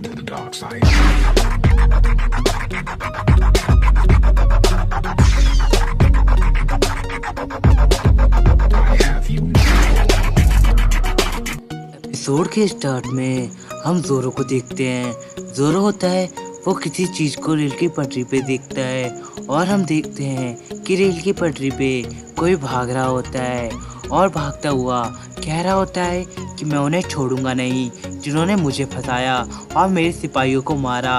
to the dark side. I have you now. Episode के start में हम जोरो को देखते हैं। जोरो होता है वो किसी चीज को रेल की पटरी पे देखता है और हम देखते हैं कि रेल की पटरी पे कोई भाग रहा होता है और भागता हुआ कह रहा होता है कि मैं उन्हें छोड़ूंगा नहीं जिन्होंने मुझे फंसाया और मेरे सिपाहियों को मारा।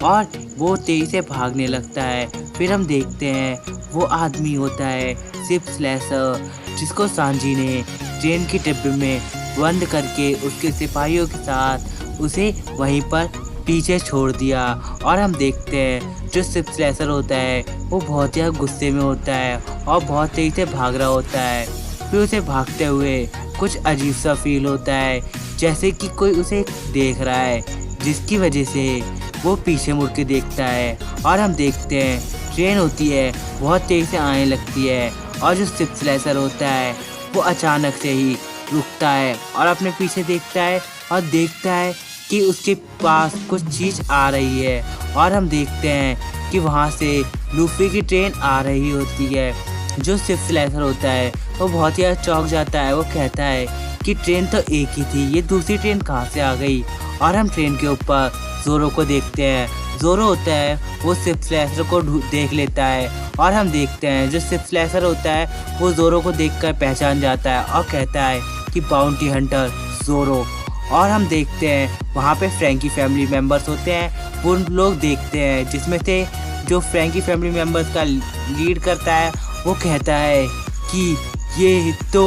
और वो तेजी से भागने लगता है। फिर हम देखते हैं वो आदमी होता है शिप स्लैशर, जिसको सांजी ने ट्रेन के डिब्बे में बंद करके उसके सिपाहियों के साथ उसे वहीं पर पीछे छोड़ दिया। और हम देखते हैं जो शिप स्लैशर होता है वो बहुत ही गुस्से में होता है और बहुत तेजी से भाग रहा होता है। फिर उसे भागते हुए कुछ अजीब सा फील होता है, जैसे कि कोई उसे देख रहा है, जिसकी वजह से वो पीछे मुड़ के देखता है। और हम देखते हैं ट्रेन होती है बहुत तेजी से आने लगती है और जो शिप स्लैशर होता है वो अचानक से ही रुकता है और अपने पीछे देखता है और देखता है कि उसके पास कुछ चीज़ आ रही है। और हम देखते हैं कि वहाँ से लूफी की ट्रेन आ रही होती है। जो शिप स्लैशर होता है वो बहुत ही चौंक जाता है। वो कहता है कि ट्रेन तो एक ही थी, ये दूसरी ट्रेन कहाँ से आ गई। और हम ट्रेन के ऊपर जोरो को देखते हैं। जोरो होता है वो शिप स्लैशर को देख लेता है और हम देखते हैं जो शिप स्लैशर होता है वो जोरो को देखकर पहचान जाता है और कहता है कि बाउंटी हंटर जोरो। और हम देखते हैं वहाँ पे फ्रैंकी फैमिली मेम्बर्स होते हैं। वो लोग देखते हैं जिसमें से जो फ्रैंकी फैमिली मेम्बर्स का लीड करता है वो कहता है कि ये तो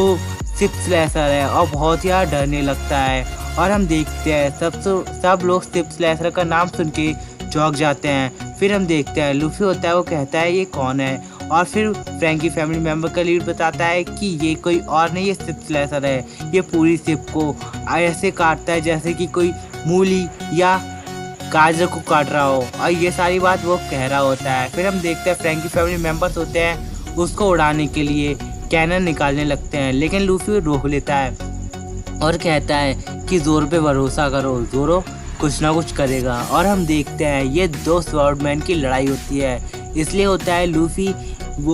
शिप स्लैशर है और बहुत ही डरने लगता है। और हम देखते हैं सब लोग शिप स्लैशर का नाम सुन के चौंक जाते हैं। फिर हम देखते हैं लूफी होता है वो कहता है ये कौन है। और फिर फ्रैंकी फैमिली मेम्बर का लीड बताता है कि ये कोई और नहीं, ये शिप स्लैशर है। ये पूरी शिप को ऐसे काटता है जैसे कि कोई मूली या गाजर को काट रहा हो, और ये सारी बात वो कह रहा होता है। फिर हम देखते हैं फ्रैंकी फैमिली मेम्बर्स होते हैं उसको उड़ाने के लिए कैनन निकालने लगते हैं, लेकिन लूफी रोक लेता है और कहता है कि जोरो पे भरोसा करो, जोरो कुछ ना कुछ करेगा। और हम देखते हैं ये दो स्वॉर्डमैन की लड़ाई होती है। इसलिए होता है लूफी वो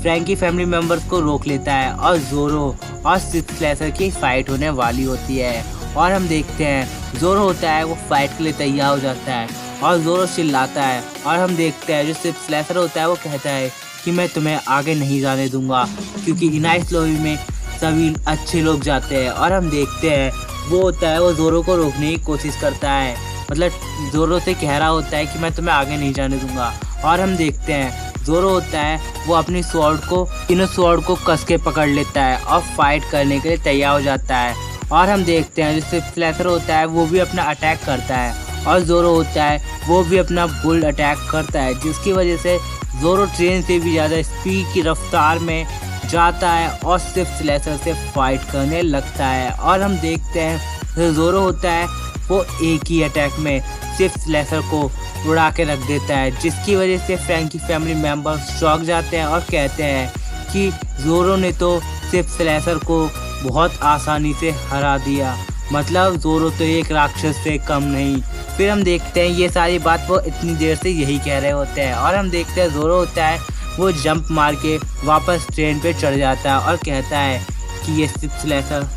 फ्रैंकी फैमिली मेम्बर्स को रोक लेता है और जोरो और शिप स्लैशर की फाइट होने वाली होती है। और हम देखते हैं जोरो होता है वो फाइट के लिए तैयार हो जाता है और जोरो चिल्लाता है। और हम देखते हैं जो शिप स्लैशर होता है वो कहता है कि मैं तुम्हें आगे नहीं जाने दूंगा, क्योंकि इनाइस लॉबी में सभी अच्छे लोग जाते हैं। और हम देखते हैं वो होता है वो जोरो को रोकने की कोशिश करता है, मतलब जोरो से कह रहा होता है कि मैं तुम्हें आगे नहीं जाने दूंगा। और हम देखते हैं जोरो होता है वो अपनी तीनों स्वॉर्ड को कस के पकड़ लेता है और फाइट करने के लिए तैयार हो जाता है। और हम देखते हैं जो शिप स्लैशर होता है वो भी अपना अटैक करता है और जोरो होता है वो भी अपना बुल अटैक करता है, जिसकी वजह से जोरो ट्रेन से भी ज़्यादा स्पीड की रफ्तार में जाता है और शिप स्लैशर से फाइट करने लगता है। और हम देखते हैं जोरो होता है वो एक ही अटैक में शिप स्लैशर को उड़ा के रख देता है, जिसकी वजह से फ्रैंकी फैमिली मेम्बर्स चौंक जाते हैं और कहते हैं कि जोरो ने तो शिप स्लैशर को बहुत आसानी से हरा दिया, मतलब जोरो तो एक राक्षस से कम नहीं। फिर हम देखते हैं ये सारी बात वो इतनी देर से यही कह रहे होते हैं। और हम देखते हैं जोरो होता है वो जंप मार के वापस ट्रेन पे चढ़ जाता है और कहता है कि ये शिप स्लैशर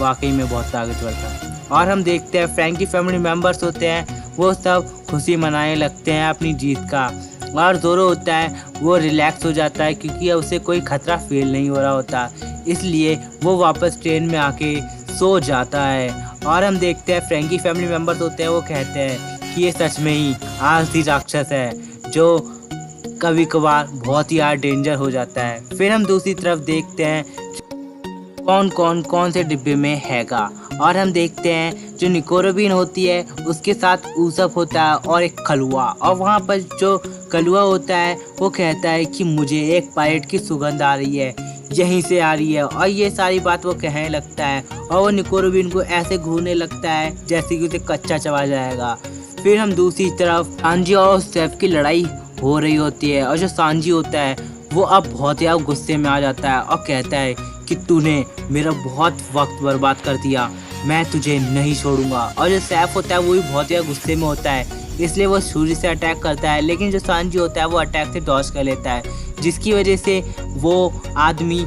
वाकई में बहुत ताकतवर था। और हम देखते हैं फ्रैंकी फैमिली मेम्बर्स होते हैं वो सब खुशी मनाने लगते हैं अपनी जीत का। और जोरो होता है वो रिलैक्स हो जाता है क्योंकि उसे कोई खतरा फील नहीं हो रहा होता, इसलिए वो वापस ट्रेन में आके सो जाता है। और हम देखते हैं फ्रैंकी फैमिली मेम्बर्स होते हैं वो कहते हैं कि ये सच में ही आलसी राक्षस है जो कभी कभार बहुत ही डेंजर हो जाता है। फिर हम दूसरी तरफ देखते हैं कौन से डिब्बे में हैगा। और हम देखते हैं जो निकोरोबिन होती है उसके साथ ऊसप होता है और एक कलुआ। और वहाँ पर जो कलुआ होता है वो कहता है कि मुझे एक पायलट की सुगंध आ रही है, यहीं से आ रही है। और ये सारी बात वो कहने लगता है और वो निकोरोबिन को ऐसे घूरने लगता है जैसे कि उसे कच्चा चबा जाएगा। फिर हम दूसरी तरफ सांजी और सेफ की लड़ाई हो रही होती है और जो सांजी होता है वो अब बहुत ही गुस्से में आ जाता है और कहता है कि तूने मेरा बहुत वक्त बर्बाद कर दिया, मैं तुझे नहीं छोड़ूंगा। और जो सैफ होता है वो भी बहुत ज़्यादा गुस्से में होता है, इसलिए वो सूर्य से अटैक करता है, लेकिन जो सांजी होता है वो अटैक से डॉज कर लेता है, जिसकी वजह से वो आदमी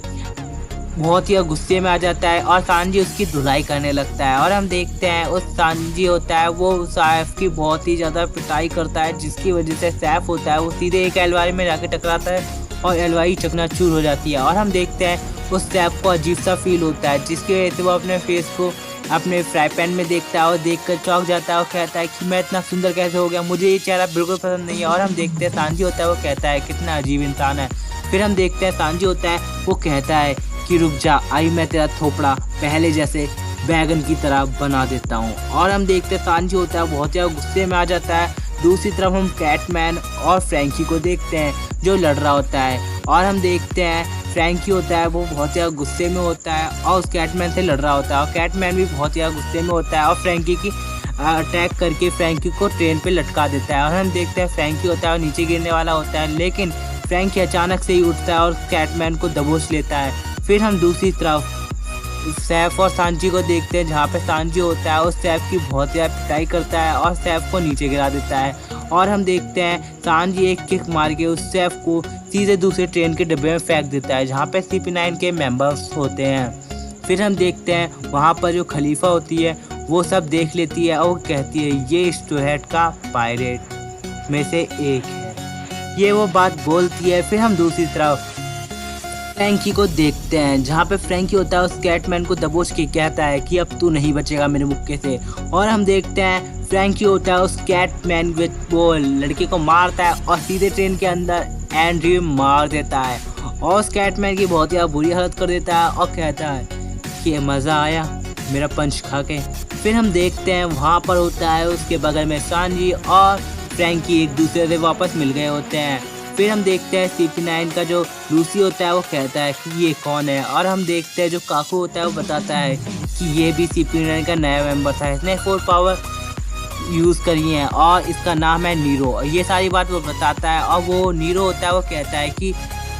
बहुत ही गुस्से में आ जाता है और सांजी उसकी धुलाई करने लगता है। और हम देखते हैं उस सांजी होता है वो सैफ की बहुत ही ज़्यादा पिटाई करता है, जिसकी वजह से सैफ होता है वो सीधे एक एलवारी में जाके टकराता है और एलवारी चकनाचूर हो जाती है। और हम देखते हैं उस सैफ को अजीब सा फील होता है, जिसकी वजह से वो अपने फेस को अपने फ्राई पैन में देखता है और देखकर चौंक जाता है और कहता है कि मैं इतना सुंदर कैसे हो गया, मुझे ये चेहरा बिल्कुल पसंद नहीं है। और हम देखते हैं सांजी होता है वो कहता है कितना अजीब इंसान है। फिर हम देखते हैं सांजी होता है वो कहता है कि रुक जा, आई मैं तेरा थोपड़ा पहले जैसे बैगन की तरह बना देता हूँ। और हम देखते हैं सांजी होता है बहुत ज़्यादा गुस्से में आ जाता है। दूसरी तरफ हम कैटमैन और फ्रैंकी को देखते हैं जो लड़ रहा होता है। और हम देखते हैं फ्रैंकी होता है वो बहुत ज़्यादा गुस्से में होता है और उस कैटमैन से लड़ रहा होता है, और कैटमैन भी बहुत ज़्यादा गुस्से में होता है और फ्रैंकी की अटैक करके फ्रैंकी को ट्रेन पे लटका देता है। और हम देखते हैं फ्रैंकी होता है और नीचे गिरने वाला होता है, लेकिन फ्रैंकी अचानक से ही उठता है और कैटमैन को दबोच लेता है। फिर हम दूसरी तरफ सैफ और सांजी को देखते हैं, जहाँ पे सांजी होता है उस सैफ की बहुत ज़्यादा पिटाई करता है और सैफ को नीचे गिरा देता है। और हम देखते हैं सांजी एक किक मार के उस सैफ को सीधे दूसरे ट्रेन के डब्बे में फेंक देता है, जहाँ पे CP9 के मेंबर्स होते हैं। फिर हम देखते हैं वहाँ पर जो खलीफा होती है वो सब देख लेती है और वो कहती है ये स्टोरहेड का पायरेट में से एक है, ये वो बात बोलती है। फिर हम दूसरी तरफ फ्रैंकी को देखते हैं, जहाँ पे फ्रैंकी होता है उस कैटमैन को दबोच के कहता है कि अब तू नहीं बचेगा मेरे मुक्के से। और हम देखते हैं फ्रैंकी होता है उस कैटमैन वो लड़के को मारता है और सीधे ट्रेन के अंदर एंड्रयू मार देता है और उस कैटमैन की बहुत ही बुरी हालत कर देता है और कहता है कि मज़ा आया मेरा पंच खा के। फिर हम देखते हैं वहाँ पर होता है उसके बगल में सांजी और फ्रैंकी एक दूसरे से वापस मिल गए होते हैं। फिर हम देखते हैं CP9 का जो लूसी होता है वो कहता है कि ये कौन है, और हम देखते हैं जो काकू होता है वो बताता है कि ये भी CP9 का नया मेंबर था, इसने 4 पावर यूज़ करी है और इसका नाम है नीरो। ये सारी बात वो बताता है और वो नीरो होता है वो कहता है कि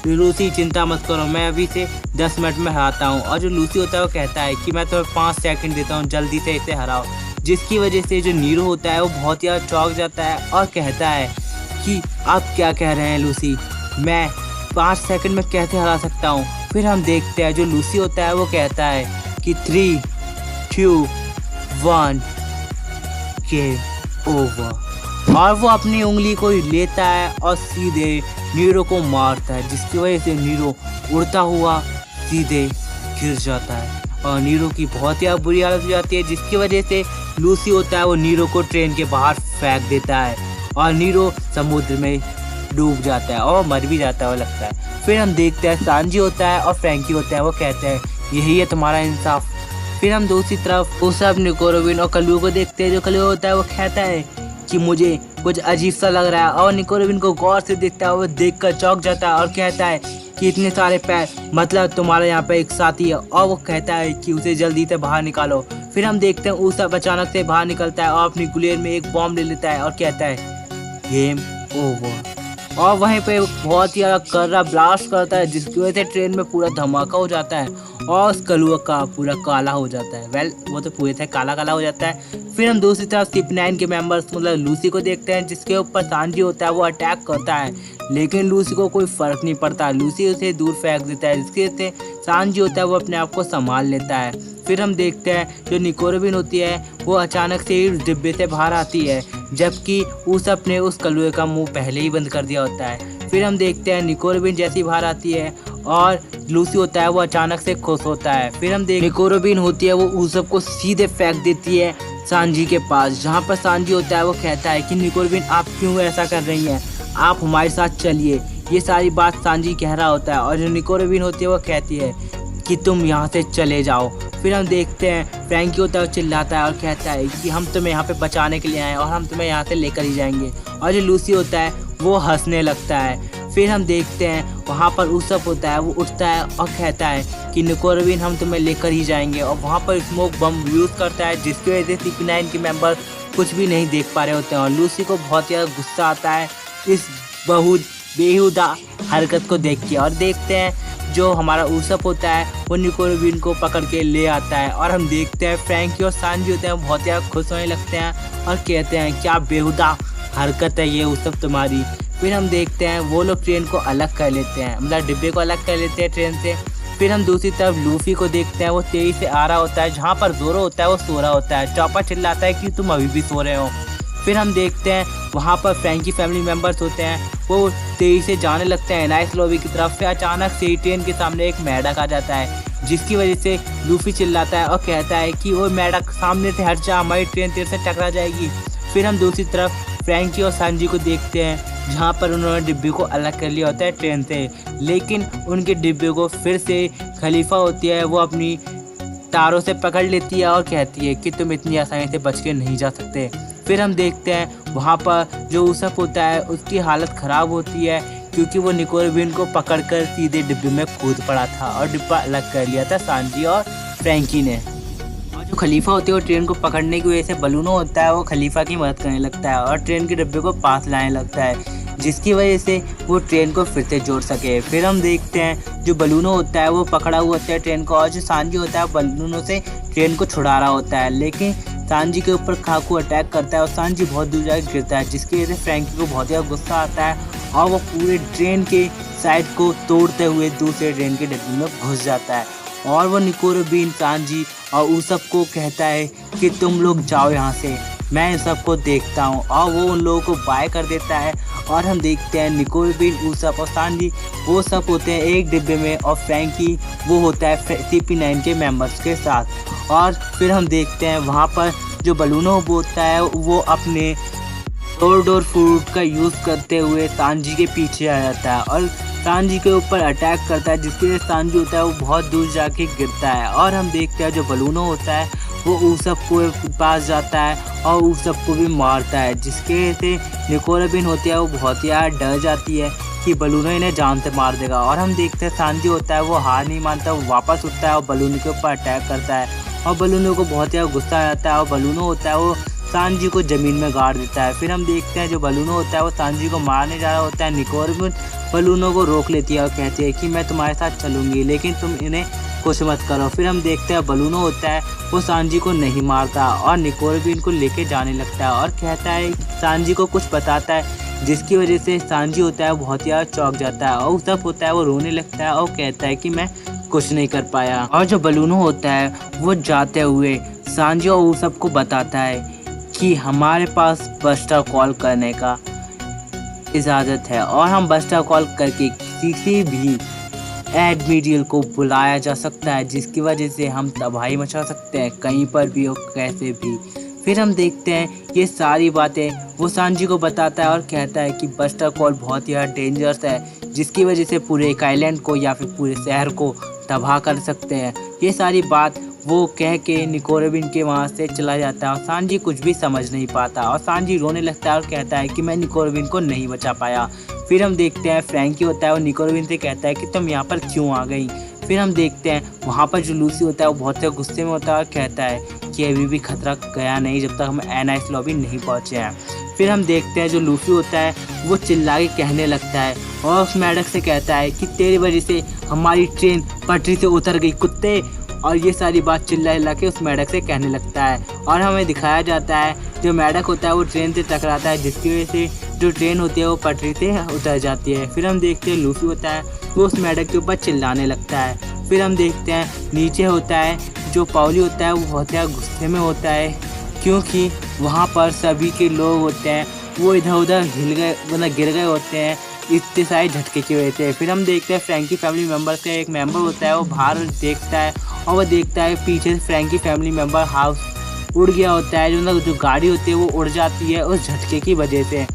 लूसी चिंता मत करो, मैं अभी से 10 मिनट में हराता हूँ। और जो लूसी होता है वो कहता है कि मैं तुम्हें 5 सेकंड देता हूँ, जल्दी से इसे हराओ, जिसकी वजह से जो नीरो होता है वो बहुत ज़्यादा चौंक जाता है और कहता है कि आप क्या कह रहे हैं लूसी, मैं 5 सेकंड में कैसे हरा सकता हूँ। फिर हम देखते हैं जो लूसी होता है वो कहता है कि 3, 2, 1 गेम ओवर, और वो अपनी उंगली को लेता है और सीधे नीरो को मारता है, जिसकी वजह से नीरो उड़ता हुआ सीधे गिर जाता है और नीरो की बहुत ही बुरी हालत हो जाती है, जिसकी वजह से लूसी होता है वो नीरो को ट्रेन के बाहर फेंक देता है और नीरो समुद्र में डूब जाता है और मर भी जाता है वो लगता है। फिर हम देखते हैं सांजी होता है और फ्रैंकी होता है वो कहते हैं यही है तुम्हारा इंसाफ। फिर हम दूसरी तरफ उस सब निकोरोबिन और कल्लू को देखते हैं, जो कल्लू होता है वो कहता है कि मुझे कुछ अजीब सा लग रहा है, और निकोरोबिन को गौर से देखता है, वो देखकर चौंक जाता है और कहता है कि इतने सारे पैर, मतलब तुम्हारे यहाँ पे एक साथी है, और वो कहता है कि उसे जल्दी से बाहर निकालो। फिर हम देखते हैं ऊसब अचानक से बाहर निकलता है और अपनी गुलेर में एक बॉम्ब ले लेता है और कहता है गेम ओवर, और वहीं पे बहुत ही कर्रा ब्लास्ट करता है, जिसकी वजह से ट्रेन में पूरा धमाका हो जाता है और उस कलुआ का पूरा काला हो जाता है। वेल वो तो पूरे से काला काला हो जाता है। फिर हम दूसरी तरफ CP9 के मेंबर्स मतलब लूसी को देखते हैं, जिसके ऊपर सांजी होता है वो अटैक करता है, लेकिन लूसी को कोई फ़र्क नहीं पड़ता, लूसी उसे दूर फेंक देता है, जिसकी वजह से सांजी होता है वो अपने आप को संभाल लेता है। फिर हम देखते हैं जो निकोरोबिन होती है वो अचानक से ही डिब्बे से बाहर आती है, जबकि ऊसब ने उस कलुए का मुंह पहले ही बंद कर दिया होता है। फिर हम देखते हैं निकोरोबिन जैसी बाहर आती है और लूसी होता है वो अचानक से खुश होता है। फिर हम देख निकोरोबिन होती है वो ऊसब को सीधे फेंक देती है सांजी के पास, जहाँ पर सांजी होता है वो कहता है कि निकोरोबिन आप क्यों ऐसा कर रही हैं, आप हमारे साथ चलिए। ये सारी बात सांजी कह रहा होता है और जो निकोरोबिन होती है वो कहती है कि तुम यहाँ से चले जाओ। फिर हम देखते हैं फ्रैंकी होता है वो चिल्लाता है और कहता है कि हम तुम्हें यहाँ पे बचाने के लिए आए और हम तुम्हें यहाँ से लेकर ही जाएंगे, और जो लूसी होता है वो हंसने लगता है। फिर हम देखते हैं वहाँ पर ऊसब होता है वो उठता है और कहता है कि निकोरोबिन हम तुम्हें लेकर ही जाएंगे, और वहाँ पर स्मोक बम यूज़ करता है, जिसकी वजह से CP9 के मेंबर कुछ भी नहीं देख पा रहे होते हैं, और लूसी को बहुत ज़्यादा गुस्सा आता है इस बहुत बेहुदा हरकत को देख के। और देखते हैं जो हमारा ऊसप होता है वो निको रोबिन को पकड़ के ले आता है और हम देखते हैं फ्रैंकी और सांजी होते हैं बहुत ज़्यादा खुश होने लगते हैं और कहते हैं क्या बेहुदा हरकत है ये ऊसप तुम्हारी। फिर हम देखते हैं वो लोग ट्रेन को अलग कर लेते हैं, मतलब डिब्बे को अलग कर लेते हैं ट्रेन से। फिर हम दूसरी तरफ लूफी को देखते हैं, वो तेजी से आ रहा होता है, जहाँ पर जोरो होता है वो सो रहा होता है। चॉपर चिल्लाता है कि तुम अभी भी सो रहे हो। फिर हम देखते हैं वहाँ पर फ्रैंकी फैमिली मेम्बर्स होते हैं, वो तेजी से जाने लगते हैं नाइस लॉबी की तरफ। फिर अचानक से ट्रेन के सामने एक मेढक आ जाता है, जिसकी वजह से लूफी चिल्लाता है और कहता है कि वो मेढक सामने से हट जा, हमारी ट्रेन तेरे से टकरा जाएगी। फिर हम दूसरी तरफ फ्रैंकी और सांजी को देखते हैं, जहाँ पर उन्होंने डिब्बे को अलग कर लिया होता है ट्रेन से, लेकिन उनके डिब्बे को फिर से खलीफा होती है वो अपनी तारों से पकड़ लेती है और कहती है कि तुम इतनी आसानी से बच के नहीं जा सकते। फिर हम देखते हैं वहाँ पर जो ऊसप होता है उसकी हालत ख़राब होती है, क्योंकि वो निको रोबिन को पकड़कर सीधे डिब्बे में कूद पड़ा था और डिब्बा अलग कर लिया था सांजी और फ्रैंकी ने। और जो खलीफा होती है वो ट्रेन को पकड़ने की वजह से बलूनो होता है वो खलीफा की मदद करने लगता है और ट्रेन के डिब्बे को पास लाने लगता है, जिसकी वजह से वो ट्रेन को फिर से जोड़ सके। फिर हम देखते हैं जो बलूनो होता है वो पकड़ा हुआ होता है ट्रेन को, और जो सांजी होता है बलूनो से ट्रेन को छुड़ा रहा होता है, लेकिन सांजी के ऊपर काकू अटैक करता है और सांजी बहुत दूर जाकर गिरता है, जिसकी वजह से फ्रैंकी को बहुत ज़्यादा गुस्सा आता है और वो पूरे ट्रेन के साइड को तोड़ते हुए दूसरे ट्रेन के डिब्बे में घुस जाता है। और वो निको रोबिन, सांजी और ऊसप को कहता है कि तुम लोग जाओ यहाँ से, मैं इन सबको देखता हूँ, और वो उन लोगों को बाय कर देता है। और हम देखते हैं निको रोबिन, ऊसप और सांजी वो सब होते हैं एक डिब्बे में, और फ्रैंकी वो होता है CP9 के मेंबर्स के साथ। और फिर हम देखते हैं वहाँ पर जो बलूनो होता है वो अपने डोर फ्रूट का यूज़ करते हुए सांजी के पीछे आ जाता है और सांजी के ऊपर अटैक करता है, जिसके वजह से सांजी होता है वो बहुत दूर जाके गिरता है। और हम देखते हैं जो बलूनो होता है वो ऊसप को पास जाता है और ऊसप को भी मारता है, जिसके वजह से निको रोबिन होती है वो बहुत ज़्यादा डर जाती है कि बलूनो इन्हें जान से मार देगा। और हम देखते हैं सांजी होता है वो हार नहीं मानता, वो वापस उठता है और बलूनो के ऊपर अटैक करता है और बलूनो को बहुत ज़्यादा गुस्सा आ जाता है और बलूनो होता है वो सांजी को ज़मीन में गाड़ देता है। फिर हम देखते हैं जो बलूनो होता है वो सांजी को मारने जा रहा होता है, निको रोबिन बलूनो को रोक लेती है और कहती है कि मैं तुम्हारे साथ चलूँगी, लेकिन तुम इन्हें कुछ मत करो। फिर हम देखते हैं बलूनो होता है वो सांजी को नहीं मारता और निको रोबिन को लेके जाने लगता है और कहता है सांजी को कुछ बताता है, जिसकी वजह से सांजी होता है वो बहुत ज़्यादा चौंक जाता है और ऊसप होता है वो रोने लगता है और कहता है कि मैं कुछ नहीं कर पाया। और जो बलूनो होता है वो जाते हुए सांजी और ऊसप को बताता है कि हमारे पास बस्टर कॉल करने का इजाज़त है और हम बस्टर कॉल करके किसी भी एडमिरल को बुलाया जा सकता है, जिसकी वजह से हम तबाही मचा सकते हैं कहीं पर भी और कैसे भी। फिर हम देखते हैं ये सारी बातें वो सांजी को बताता है और कहता है कि बस्टर कॉल बहुत ही डेंजरस है, जिसकी वजह से पूरे एक आइलैंड को या फिर पूरे शहर को तबाह कर सकते हैं। ये सारी बात वो कह के निको रोबिन के वहाँ से चला जाता है और सांजी कुछ भी समझ नहीं पाता और सांजी रोने लगता है और कहता है कि मैं निको रोबिन को नहीं बचा पाया। फिर हम देखते हैं फ्रैंकी होता है वो निको रोबिन से कहता है कि तुम यहाँ पर क्यों आ गई। फिर हम देखते हैं वहाँ पर जो लूसी होता है वो बहुत से गुस्से में होता है और कहता है कि अभी भी खतरा गया नहीं जब तक हम नाइस लॉबी नहीं पहुँचे हैं। फिर हम देखते हैं जो लूफी होता है वो चिल्ला के कहने लगता है और उस मेढक से कहता है कि तेरी वजह से हमारी ट्रेन पटरी से उतर गई कुत्ते, और ये सारी बात चिल्ला के उस मेढक से कहने लगता है। और हमें दिखाया जाता है जो मेढक होता है वो ट्रेन से टकराता है, जिसकी वजह से जो ट्रेन होती है वो पटरी से उतर जाती है। फिर हम देखते हैं लूफी होता है वो उस मेढक के ऊपर चिल्लाने लगता है। फिर हम देखते हैं नीचे होता है जो पाउली होता है वो बहुत ज़्यादा गुस्से में होता है, क्योंकि वहाँ पर सभी के लोग होते हैं वो इधर उधर हिल गए, मतलब गिर गए होते हैं इतने सारे झटके की वजह से। फिर हम देखते हैं फ्रैंकी फैमिली मेम्बर्स का एक मेंबर होता है वो बाहर देखता है और वो देखता है पीछे से फ्रैंकी फैमिली मेम्बर हाउस उड़ गया होता है, जो गाड़ी होती है वो उड़ जाती है उस झटके की वजह से।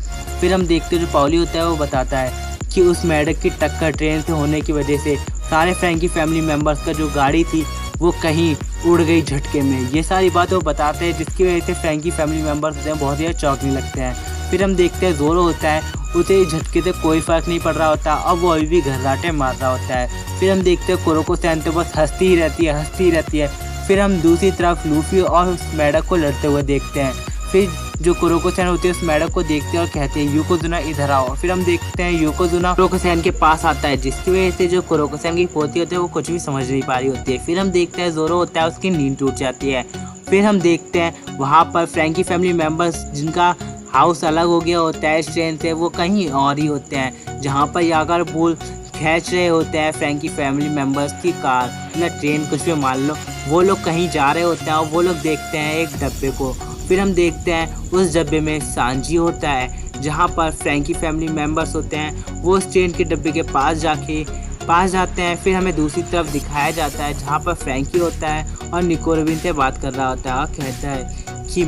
फिर हम देखते हैं जो पाउली होता है वो बताता है कि उस मेढक की टक्कर ट्रेन से होने की वजह से सारे फ्रैंकी फैमिली मेम्बर्स का जो गाड़ी थी वो कहीं उड़ गई झटके में। ये सारी बातें वो बताते हैं, जिसकी वजह से फ्रैंकी फैमिली मेम्बर्स होते हैं बहुत ज़्यादा चौंकने लगते हैं। फिर हम देखते हैं जोरो होता है उसे झटके से कोई फ़र्क नहीं पड़ रहा होता और वो अभी भी घर्राटे मार रहा होता है। फिर हम देखते हैं कुरोको सैन तो बस हंसती ही रहती है। फिर हम दूसरी तरफ लूफी और उस मेढक को लड़ते हुए देखते हैं। फिर जो कुरोको-सैन होती है उस मेढक को देखते हैं और कहते हैं योकोजुना इधर आओ। फिर हम देखते हैं योकोजुना कुरोको-सैन के पास आता है, जिसकी वजह से जो कुरोको-सैन की पोती होती है वो कुछ भी समझ नहीं पा रही होती है। फिर हम देखते हैं ज़ोरो होता है उसकी नींद टूट जाती है। फिर हम देखते हैं वहाँ पर फ्रैंकी फैमिली मेम्बर्स जिनका हाउस अलग हो गया होता है इस ट्रेन से, वो कहीं और ही होते हैं, जहाँ पर यागर बुल खींच रहे होते हैं फ्रैंकी फैमिली मेम्बर्स की कार या ट्रेन, कुछ भी मान लो। वो लोग कहीं जा रहे होते हैं और वो लोग देखते हैं एक डब्बे को। फिर हम देखते हैं उस डब्बे में सांजी होता है, जहाँ पर फ्रैंकी फैमिली मेम्बर्स होते हैं वो उस ट्रेन के डब्बे के पास जाते हैं। फिर हमें दूसरी तरफ दिखाया जाता है जहाँ पर फ्रैंकी होता है और निको रोबिन से बात कर रहा होता है और कहता है कि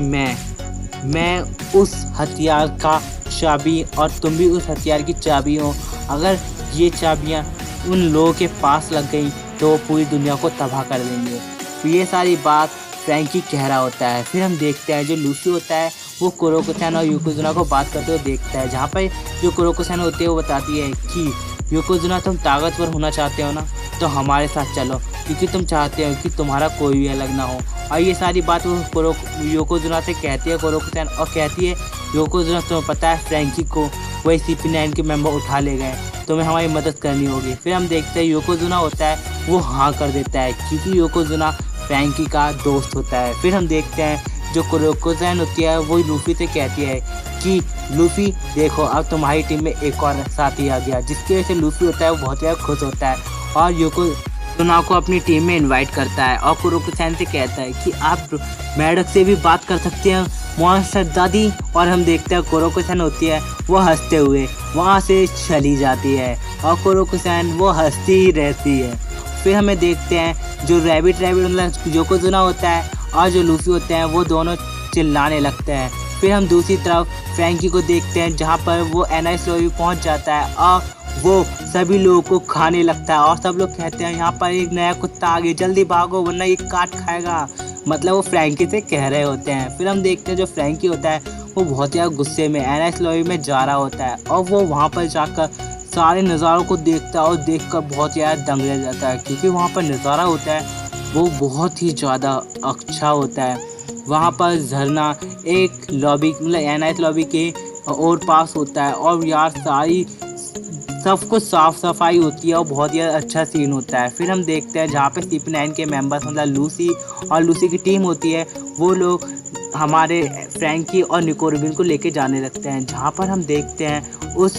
मैं उस हथियार का चाबी और तुम भी उस हथियार की चाबी हो। अगर ये चाबियाँ उन लोगों के पास लग गई तो वो पूरी दुनिया को तबाह कर देंगे। तो ये सारी बात फ्रैंकी कह रहा होता है। फिर हम देखते हैं जो लूसी होता है वो कुरोको-सैन और योकोजुना को बात करते हुए देखता है, जहाँ पर जो कुरोको-सैन होती है वो बताती है कि योकोजुना तुम ताकतवर होना चाहते हो ना, तो हमारे साथ चलो, क्योंकि तुम चाहते हो कि तुम्हारा कोई भी अलग ना हो। और ये सारी बात वो योकोजुना से कहती है कुरोको-सैन, और कहती है योकोजुना तुम्हें पता है फ्रैंकी को वही CP9 के मेंबर उठा ले गए, तुम्हें हमारी मदद करनी होगी। फिर हम देखते हैं योकोजुना होता है वो हाँ कर देता है, क्योंकि योकोजुना फ्रैंकी का दोस्त होता है। फिर हम देखते हैं जो कुरोको-सैन होती है वो लूफी से कहती है कि लूफी देखो अब तुम्हारी टीम में एक और साथी आ गया, जिसकी वजह से लूफी होता है वो बहुत ज़्यादा खुश होता है और योकोजुना को अपनी टीम में इनवाइट करता है और कुरोको-सैन से कहता है कि आप मेढक से भी बात कर सकते हैं मॉन्स्टर दादी। और हम देखते हैं कुरोको-सैन होती है वो हंसते हुए वहाँ से चली जाती है और कुरोको-सैन वो हंसती ही रहती है। फिर हमें देखते हैं जो रैबिट मतलब योकोजुना होता है और जो लूफी होते हैं वो दोनों चिल्लाने लगते हैं। फिर हम दूसरी तरफ फ्रैंकी को देखते हैं जहाँ पर वो एनाइस लॉबी पहुँच जाता है और वो सभी लोगों को खाने लगता है और सब लोग कहते हैं यहाँ पर एक नया कुत्ता आ गया, जल्दी भागो वरना ये काट खाएगा। मतलब वो फ्रैंकी से कह रहे होते हैं। फिर हम देखते हैं जो फ्रैंकी होता है वो बहुत ज़्यादा गुस्से में एनाइस लॉबी में जा रहा होता है और वो वहाँ पर जाकर सारे नज़ारों को देखता है और देखकर बहुत ज़्यादा दंग रह जाता है, क्योंकि वहाँ पर नज़ारा होता है वो बहुत ही ज़्यादा अच्छा होता है। वहाँ पर झरना एक लॉबी मतलब एनाइस लॉबी के और पास होता है और यार सारी सब कुछ साफ़ सफाई होती है और बहुत ही अच्छा सीन होता है। फिर हम देखते हैं जहाँ पे CP9 के मेंबर्स मतलब लूसी और लूसी की टीम होती है वो लोग हमारे फ्रैंकी और निको रोबिन को लेके जाने लगते हैं, जहाँ पर हम देखते हैं उस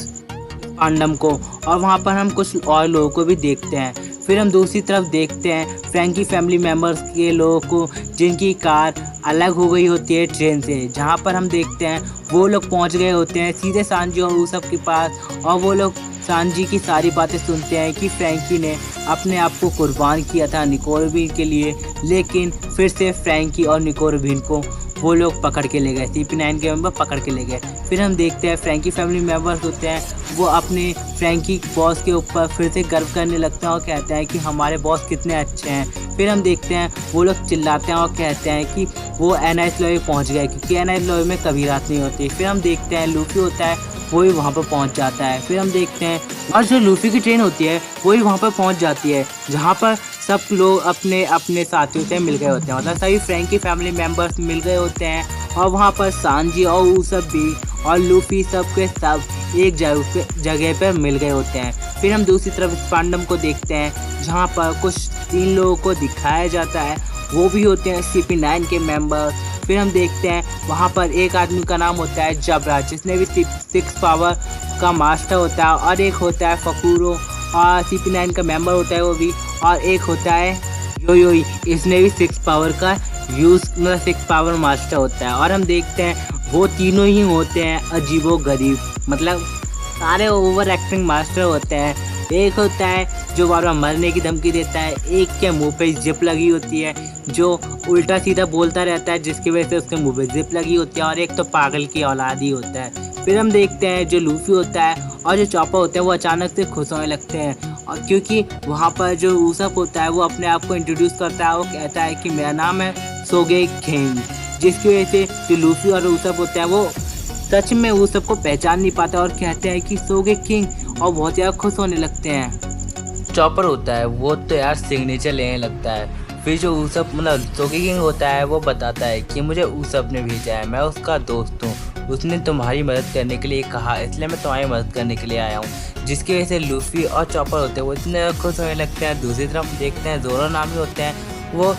पांडम को और वहाँ पर हम कुछ और लोगों को भी देखते हैं। फिर हम दूसरी तरफ देखते हैं फ्रैंकी फैमिली मेम्बर्स के लोगों को जिनकी कार अलग हो गई होती है ट्रेन से, जहाँ पर हम देखते हैं वो लोग पहुँच गए होते हैं सीधे सांजी और ऊसब के पास और वो लोग सांजी की सारी बातें सुनते हैं कि फ्रैंकी ने अपने आप को कुर्बान किया था निको रोबिन के लिए, लेकिन फिर से फ्रैंकी और निको रोबिन को वो लोग पकड़ के ले गए, CP9 के मेंबर पकड़ के ले गए। फिर हम देखते हैं फ्रैंकी फैमिली मेम्बर्स होते हैं वो अपने फ्रैंकी बॉस के ऊपर फिर से गर्व करने लगते हैं और कहते हैं कि हमारे बॉस कितने अच्छे हैं। फिर हम देखते हैं वो लोग चिल्लाते हैं और कहते हैं कि वो एनाइस लॉबी पहुँच गए, क्योंकि एनाइस लॉबी में कभी रात नहीं होती। फिर हम देखते हैं लूफी होता है वो भी वहाँ पर पहुँच जाता है। फिर हम देखते हैं और जो लूफी की ट्रेन होती है वो भी वहाँ पर पहुँच जाती है, जहाँ पर सब लोग अपने अपने साथियों से मिल गए होते हैं, मतलब सभी फ्रैंकी फैमिली मेम्बर्स मिल गए होते हैं और वहाँ पर सांजी और ऊसब भी और लूफी सब के सब एक जगह पर मिल गए होते हैं। फिर हम दूसरी तरफ स्पांडम को देखते हैं जहाँ पर कुछ 3 लोगों को दिखाया जाता है, वो भी होते हैं CP9 के मेंबर्स। फिर हम देखते हैं वहाँ पर एक आदमी का नाम होता है जबरा, जिसने भी 6 पावर का मास्टर होता है, और एक होता है फकूरो और CP9 का मेंबर होता है वो भी, और एक होता है योयोई, इसने भी 6 पावर का यूज़ मतलब 6 पावर मास्टर होता है। और हम देखते हैं वो तीनों ही होते हैं अजीबो गरीब, मतलब सारे ओवर एक्टिंग मास्टर होते हैं। एक होता है जो बार बार मरने की धमकी देता है, एक के मुंह पे जिप लगी होती है जो उल्टा सीधा बोलता रहता है जिसकी वजह से उसके मुंह पे जिप लगी होती है, और एक तो पागल की औलाद ही होता है। फिर हम देखते हैं जो लूफी होता है और जो चॉपर होते हैं वो अचानक से खुश होने लगते हैं, और क्योंकि वहाँ पर जो ऊसप होता है वो अपने आप को इंट्रोड्यूस करता है, वो कहता है कि मेरा नाम है सोगे किंग, जिसकी वजह से जो लूफी और ऊसप होता है वो सच में वो सबको पहचान नहीं पाता और कहते हैं कि सोगे किंग, और बहुत ज़्यादा खुश होने लगते हैं। चॉपर होता है वो तो यार सिग्नेचर लेने लगता है, फिर जो ऊसप मतलब सोगी किंग होता है वो बताता है कि मुझे ऊसप ने भेजा है, मैं उसका दोस्त हूँ, उसने तुम्हारी मदद करने के लिए कहा, इसलिए मैं तुम्हारी मदद करने के लिए आया हूँ। जिसकी वजह से लूफी और चॉपर होते हैं वो इतने खुश होने लगते हैं। दूसरी तरफ देखते हैं ज़ोरो नामी होते हैं, वो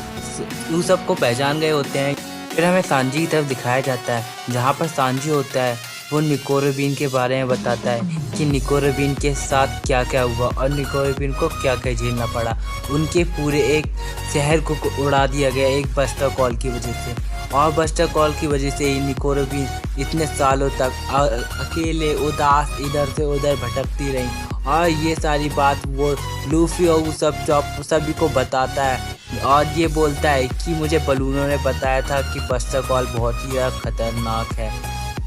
ऊसप को पहचान गए होते हैं। फिर हमें सांजी की तरफ दिखाया जाता है, जहाँ पर सांजी होता है वो निको रोबिन के बारे में बताता है कि निको रोबिन के साथ क्या क्या हुआ और निको रोबिन को क्या क्या झेलना पड़ा। उनके पूरे एक शहर को उड़ा दिया गया एक बस्टर कॉल की वजह से, और बस्टर कॉल की वजह से ही निको रोबिन इतने सालों तक अकेले उदास इधर से उधर भटकती रही। और ये सारी बात वो लूफी और वो सब चॉप सभी को बताता है और ये बोलता है कि मुझे बलूनों ने बताया था कि बस्टर कॉल बहुत ही खतरनाक है।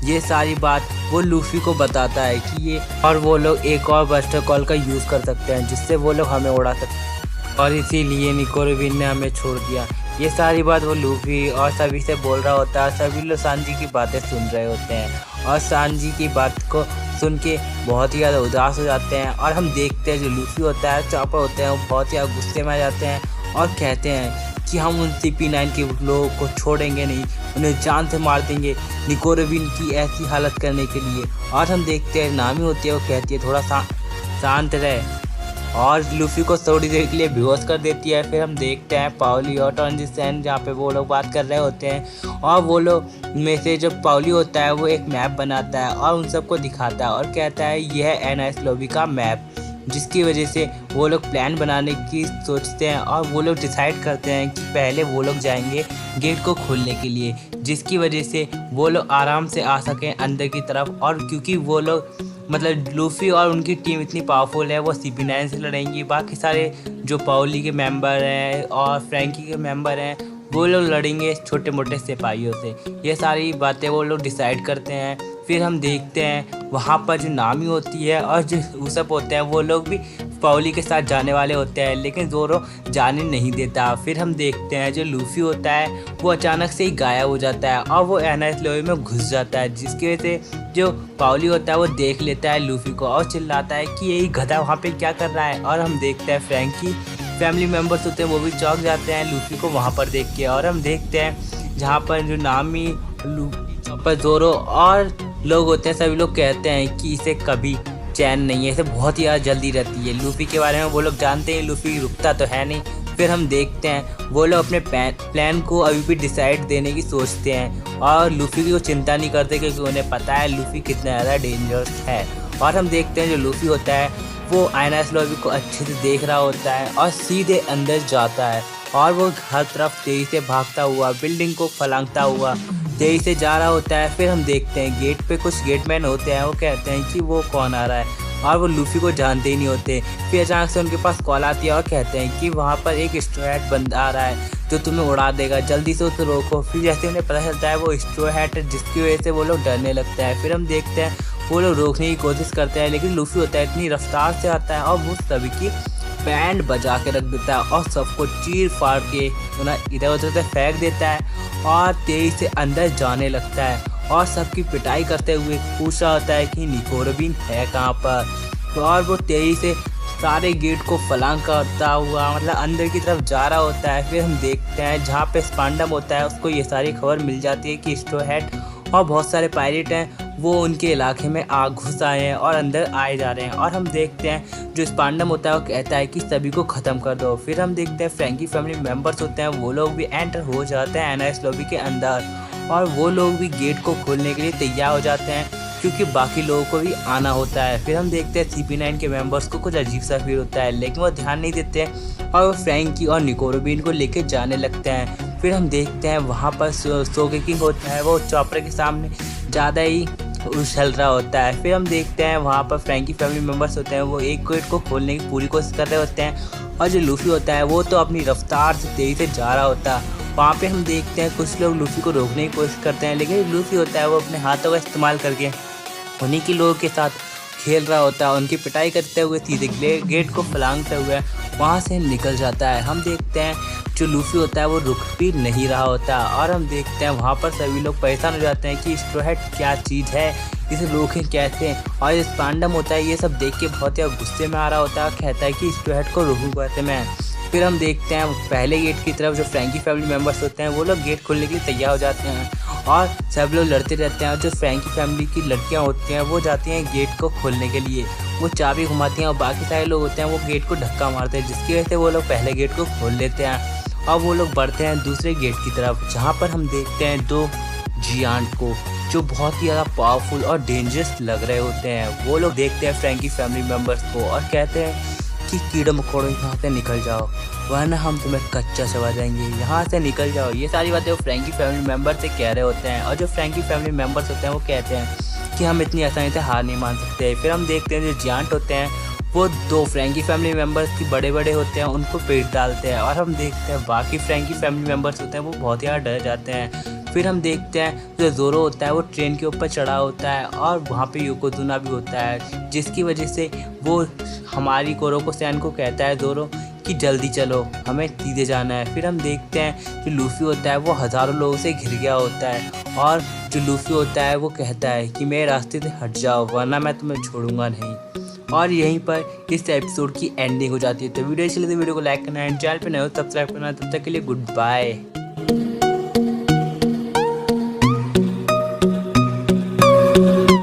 ये सारी बात वो लूफी को बताता है कि ये और वो लोग एक और बस्टर कॉल का यूज़ कर सकते हैं जिससे वो लोग हमें उड़ा सकते हैं, और इसीलिए निको रोबिन ने हमें छोड़ दिया। ये सारी बात वो लूफी और सभी से बोल रहा होता है। सभी लोग सांजी की बातें सुन रहे होते हैं और सांजी की बात को सुन के बहुत ही ज़्यादा उदास हो जाते हैं। और हम देखते हैं जो लूफी होता है चॉपर होते हैं वो बहुत ही ज़्यादा गुस्से में आ जाते हैं और कहते हैं कि हम उन CP9 के लोगों को छोड़ेंगे नहीं, उन्हें जान से मार देंगे निको रोबिन की ऐसी हालत करने के लिए। और हम देखते हैं नामी होती है वो कहती है थोड़ा शांत रहे और लूफी को थोड़ी देर के लिए बेहोश कर देती है। फिर हम देखते हैं पाउली और ट्रांजिशन जहाँ पे वो लोग बात कर रहे होते हैं और वो लोग में से जो पाउली होता है वो एक मैप बनाता है और उन सबको दिखाता है और कहता है यह है एनआईएस लॉबी का मैप, जिसकी वजह से वो लोग प्लान बनाने की सोचते हैं और वो लोग डिसाइड करते हैं कि पहले वो लोग जाएंगे गेट को खोलने के लिए, जिसकी वजह से वो लोग आराम से आ सकें अंदर की तरफ। और क्योंकि वो लोग मतलब लूफी और उनकी टीम इतनी पावरफुल है वो CP9 से लड़ेंगी, बाकी सारे जो पाउली के मेंबर हैं और फ्रैंकी के मेंबर हैं वो लोग लड़ेंगे छोटे मोटे सिपाहियों से। ये सारी बातें वो लोग डिसाइड करते हैं। फिर हम देखते हैं वहाँ पर जो नामी होती है और जो ऊसप होते हैं वो लोग भी पाउली के साथ जाने वाले होते हैं, लेकिन ज़ोरो जाने नहीं देता। फिर हम देखते हैं जो लूफी होता है वो अचानक से ही गायब हो जाता है और वो एनआईएस लॉबी में घुस जाता है, जिसकी वजह से जो पाउली होता है वो देख लेता है लूफी को और चिल्लाता है कि यही गधा वहाँ पे क्या कर रहा है। और हम देखते हैं फ्रैंकी फैमिली मेम्बर्स होते हैं वो भी चौंक जाते हैं लूफी को वहाँ पर देख के। और हम देखते हैं जहाँ पर जो नामी पर ज़ोरो और लोग होते हैं सभी लोग कहते हैं कि इसे कभी चैन नहीं है, इसे बहुत ही ज़्यादा जल्दी रहती है। लूफी के बारे में वो लोग जानते हैं लूफी रुकता तो है नहीं। फिर हम देखते हैं वो लोग अपने प्लान को अभी भी डिसाइड देने की सोचते हैं और लूफी की वो चिंता नहीं करते क्योंकि उन्हें पता है लूफी कितना ज़्यादा डेंजरस है। और हम देखते हैं जो लूफी होता है वो एनआईएस लॉबी को अच्छे से देख रहा होता है और सीधे अंदर जाता है और वो हर तरफ तेज़ी से भागता हुआ बिल्डिंग को फलांगता हुआ तेज़ी से जा रहा होता है। फिर हम देखते हैं गेट पे कुछ गेटमैन होते हैं वो कहते हैं कि वो कौन आ रहा है और वो लूफी को जानते ही नहीं होते। फिर अचानक से उनके पास कॉल आती है और कहते हैं कि वहाँ पर एक स्ट्रो हैट बंदा आ रहा है जो तुम्हें उड़ा देगा, जल्दी से उसे रोको। फिर जैसे उन्हें पता चलता है वो स्ट्रो हैट है जिसकी वजह से वो लोग डरने लगते हैं। फिर हम देखते हैं वो लोग रोकने की कोशिश करते हैं लेकिन लूफी होता है इतनी रफ्तार से आता है और वो सभी की बैंड बजा के रख देता है और सबको चीर फाड़ के इधर उधर से फेंक देता है और तेजी से अंदर जाने लगता है और सबकी पिटाई करते हुए पूछ रहा होता है कि निको रोबिन है कहाँ पर। और वो तेजी से सारे गेट को फलांग करता हुआ मतलब अंदर की तरफ जा रहा होता है। फिर हम देखते हैं जहाँ पे स्पांडम होता है उसको ये सारी खबर मिल जाती है कि स्ट्रो हैट और बहुत सारे पायरेट हैं वो उनके इलाके में घुस आए हैं और अंदर आए जा रहे हैं। और हम देखते हैं जो स्पांडम होता है वो कहता है कि सभी को ख़त्म कर दो। फिर हम देखते हैं फ्रैंकी फैमिली मेम्बर्स होते हैं वो लोग भी एंटर हो जाते हैं एनआईएस लॉबी के अंदर और वो लोग भी गेट को खोलने के लिए तैयार हो जाते हैं क्योंकि बाकी लोगों को भी आना होता है। फिर हम देखते हैं CP9 के मेंबर्स को कुछ अजीब सा फील होता है लेकिन वो ध्यान नहीं देते और वो फ्रैंकी और निको रोबिन को लेके जाने लगते हैं। फिर हम देखते हैं वहाँ पर सोगी किंग होता है वो चॉपर के सामने ज़्यादा ही उछल रहा होता है। फिर हम देखते हैं वहाँ पर फ्रैंकी फैमिली मेम्बर्स होते हैं वो एक गेट को खोलने की पूरी कोशिश कर रहे होते हैं और जो लूफी होता है वो तो अपनी रफ्तार से तेज़ी से जा रहा होता है। वहाँ पे हम देखते हैं कुछ लोग लूफी को रोकने की कोशिश करते हैं लेकिन लूफी होता है वो अपने हाथों का इस्तेमाल करके उन्हीं के लोगों के साथ खेल रहा होता है, उनकी पिटाई करते हुए सीधे गेट को फलांगते हुए वहाँ से निकल जाता है। हम देखते हैं जो लूफी होता है वो रुक भी नहीं रहा होता और हम देखते हैं वहाँ पर सभी लोग परेशान हो जाते हैं कि स्ट्रो हैट क्या चीज़ है, इसे रोकें कैसे। और स्पांडम होता है ये सब देख के बहुत ही गुस्से में आ रहा होता है और कहता है कि स्ट्रो हैट को रोकूँ कैसे मैं। फिर हम देखते हैं पहले गेट की तरफ जो फ्रैंकी फैमिली मेम्बर्स होते हैं वो लोग गेट खोलने के लिए तैयार हो जाते हैं और सब लोग लड़ते रहते हैं। और जो फ्रैंकी फैमिली की लड़कियां होती हैं वो जाती हैं गेट को खोलने के लिए, वो चाबी घुमाती हैं और बाकी सारे लोग होते हैं वो गेट को धक्का मारते हैं, जिसकी वजह से वो लोग पहले गेट को खोल लेते हैं और वो लोग बढ़ते हैं दूसरे गेट की तरफ, जहाँ पर हम देखते हैं 2 जियांट को जो बहुत ही ज़्यादा पावरफुल और डेंजरस लग रहे होते हैं। वो लोग देखते हैं फ्रैंकी फैमिली मेम्बर्स को और कहते हैं कि कीड़े मकोड़ों यहाँ से निकल जाओ वरना हम तुम्हें कच्चा चबा देंगे, यहाँ से निकल जाओ। ये सारी बातें वो फ्रैंकी फैमिली मेम्बर से कह रहे होते हैं और जो फ्रैंकी फैमिली मेम्बर्स होते हैं वो कहते हैं कि हम इतनी आसानी से हार नहीं मान सकते। फिर हम देखते हैं जो जियांट होते हैं वो 2 फ्रैंकी फैमिली मेम्बर्स की बड़े होते हैं, उनको पेट डालते हैं और हम देखते हैं बाकी फ्रैंकी फैमिली मेम्बर्स होते हैं वो बहुत ही ज़्यादा डर जाते हैं। फिर हम देखते हैं जो ज़ोरो होता है वो ट्रेन के ऊपर चढ़ा होता है और वहाँ पे योकोजुना भी होता है, जिसकी वजह से वो हमारी कोरोको सैन को कहता है ज़ोरो कि जल्दी चलो हमें सीधे जाना है। फिर हम देखते हैं जो लूफी होता है वो हज़ारों लोगों से घिर गया होता है और जो लूफी होता है वो कहता है कि मेरे रास्ते से हट जाओ वरना मैं तुम्हें छोड़ूंगा नहीं। और यहीं पर इस एपिसोड की एंडिंग हो जाती है। तो वीडियो अच्छी लगी तो वीडियो को लाइक करना है, चैनल पे नए हो सब्सक्राइब करना। तब तक के लिए गुड बाय।